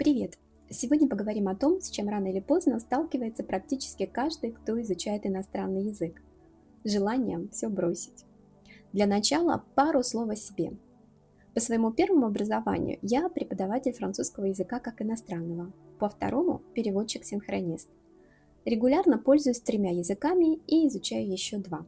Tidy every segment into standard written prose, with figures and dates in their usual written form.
Привет! Сегодня поговорим о том, с чем рано или поздно сталкивается практически каждый, кто изучает иностранный язык. Желанием все бросить. Для начала пару слов о себе. По своему первому образованию я преподаватель французского языка как иностранного, по второму переводчик-синхронист. Регулярно пользуюсь тремя языками и изучаю еще два.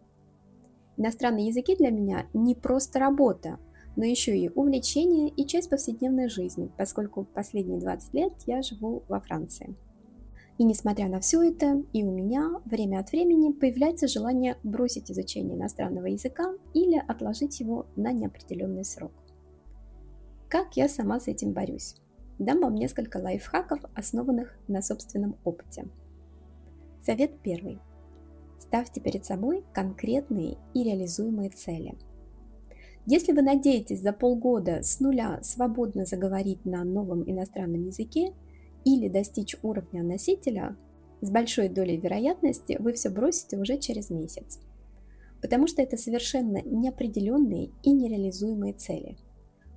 Иностранные языки для меня не просто работа, но еще и увлечение и часть повседневной жизни, поскольку последние 20 лет я живу во Франции. И несмотря на все это, и у меня время от времени появляется желание бросить изучение иностранного языка или отложить его на неопределенный срок. Как я сама с этим борюсь? Дам вам несколько лайфхаков, основанных на собственном опыте. Совет первый. Ставьте перед собой конкретные и реализуемые цели. Если вы надеетесь за полгода с нуля свободно заговорить на новом иностранном языке или достичь уровня носителя, с большой долей вероятности вы все бросите уже через месяц. Потому что это совершенно неопределенные и нереализуемые цели.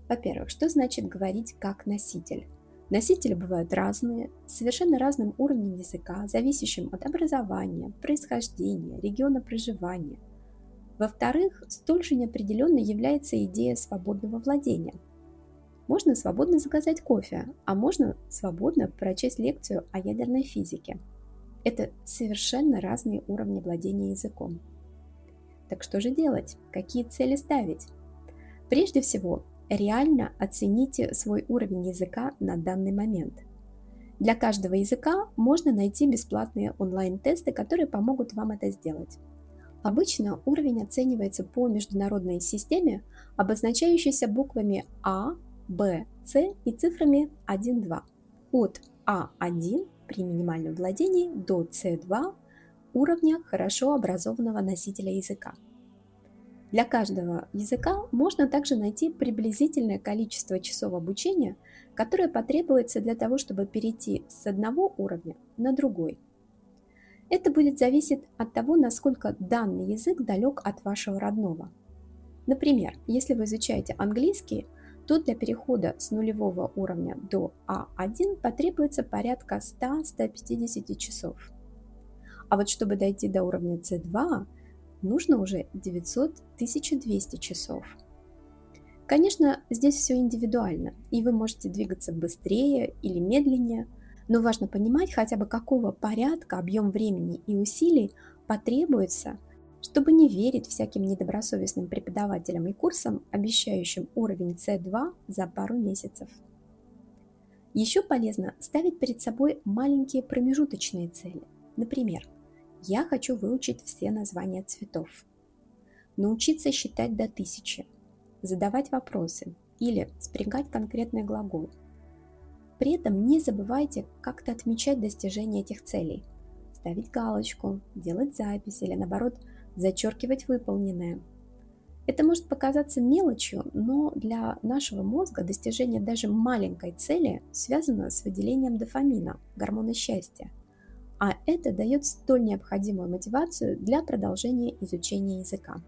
Во-первых, что значит говорить как носитель? Носители бывают разные, с совершенно разным уровнем языка, зависящим от образования, происхождения, региона проживания. Во-вторых, столь же неопределенной является идея свободного владения. Можно свободно заказать кофе, а можно свободно прочесть лекцию о ядерной физике. Это совершенно разные уровни владения языком. Так что же делать? Какие цели ставить? Прежде всего, реально оцените свой уровень языка на данный момент. Для каждого языка можно найти бесплатные онлайн-тесты, которые помогут вам это сделать. Обычно уровень оценивается по международной системе, обозначающейся буквами А, Б, С и цифрами 1-2. От А1 при минимальном владении до С2 уровня хорошо образованного носителя языка. Для каждого языка можно также найти приблизительное количество часов обучения, которое потребуется для того, чтобы перейти с одного уровня на другой. Это будет зависеть от того, насколько данный язык далек от вашего родного. Например, если вы изучаете английский, то для перехода с нулевого уровня до А1 потребуется порядка 100-150 часов. А вот чтобы дойти до уровня С2, нужно уже 900-1200 часов. Конечно, здесь все индивидуально, и вы можете двигаться быстрее или медленнее, но важно понимать хотя бы какого порядка объем времени и усилий потребуется, чтобы не верить всяким недобросовестным преподавателям и курсам, обещающим уровень С2 за пару месяцев. Еще полезно ставить перед собой маленькие промежуточные цели. Например, я хочу выучить все названия цветов, научиться считать до 1000, задавать вопросы или спрягать конкретный глагол. При этом не забывайте как-то отмечать достижение этих целей, ставить галочку, делать запись или наоборот зачеркивать выполненное. Это может показаться мелочью, но для нашего мозга достижение даже маленькой цели связано с выделением дофамина, гормона счастья, а это дает столь необходимую мотивацию для продолжения изучения языка.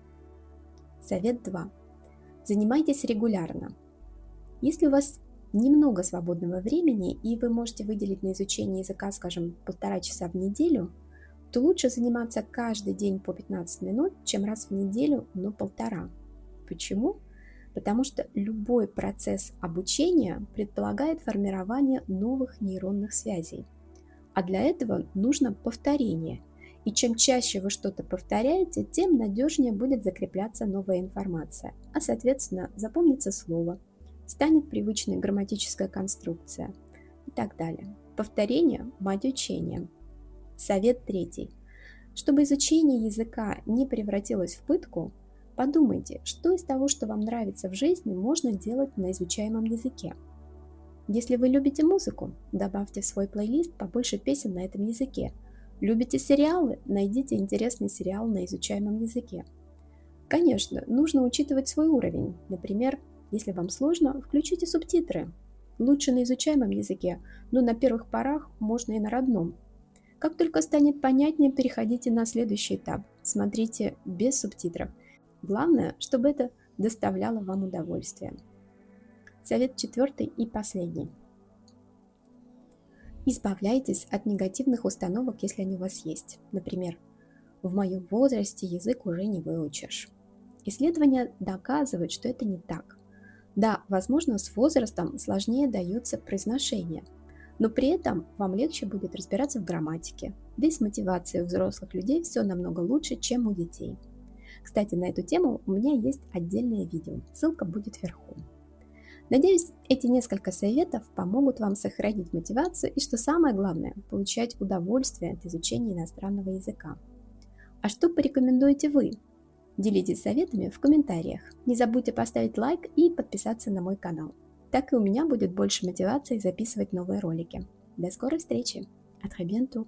Совет 2. Занимайтесь регулярно. Если у вас немного свободного времени и вы можете выделить на изучение языка, скажем, 1,5 часа в неделю, то лучше заниматься каждый день по 15 минут, чем раз в неделю, но 1,5. Почему? Потому что любой процесс обучения предполагает формирование новых нейронных связей. А для этого нужно повторение. И чем чаще вы что-то повторяете, тем надежнее будет закрепляться новая информация, а соответственно запомнится слово, станет привычной грамматическая конструкция и так далее. Повторение – мать учения. Совет третий. Чтобы изучение языка не превратилось в пытку, подумайте, что из того, что вам нравится в жизни, можно делать на изучаемом языке. Если вы любите музыку, добавьте в свой плейлист побольше песен на этом языке. Любите сериалы? Найдите интересный сериал на изучаемом языке. Конечно, нужно учитывать свой уровень. Например, если вам сложно, включите субтитры. Лучше на изучаемом языке, но на первых порах можно и на родном. Как только станет понятнее, переходите на следующий этап. Смотрите без субтитров. Главное, чтобы это доставляло вам удовольствие. Совет четвертый и последний. Избавляйтесь от негативных установок, если они у вас есть. Например, в моем возрасте язык уже не выучишь. Исследования доказывают, что это не так. Да, возможно, с возрастом сложнее дается произношение, но при этом вам легче будет разбираться в грамматике. Да и с мотивацией у взрослых людей все намного лучше, чем у детей. Кстати, на эту тему у меня есть отдельное видео, ссылка будет вверху. Надеюсь, эти несколько советов помогут вам сохранить мотивацию и, что самое главное, получать удовольствие от изучения иностранного языка. А что порекомендуете вы? Делитесь советами в комментариях. Не забудьте поставить лайк и подписаться на мой канал. Так и у меня будет больше мотивации записывать новые ролики. До скорой встречи! À très bientôt!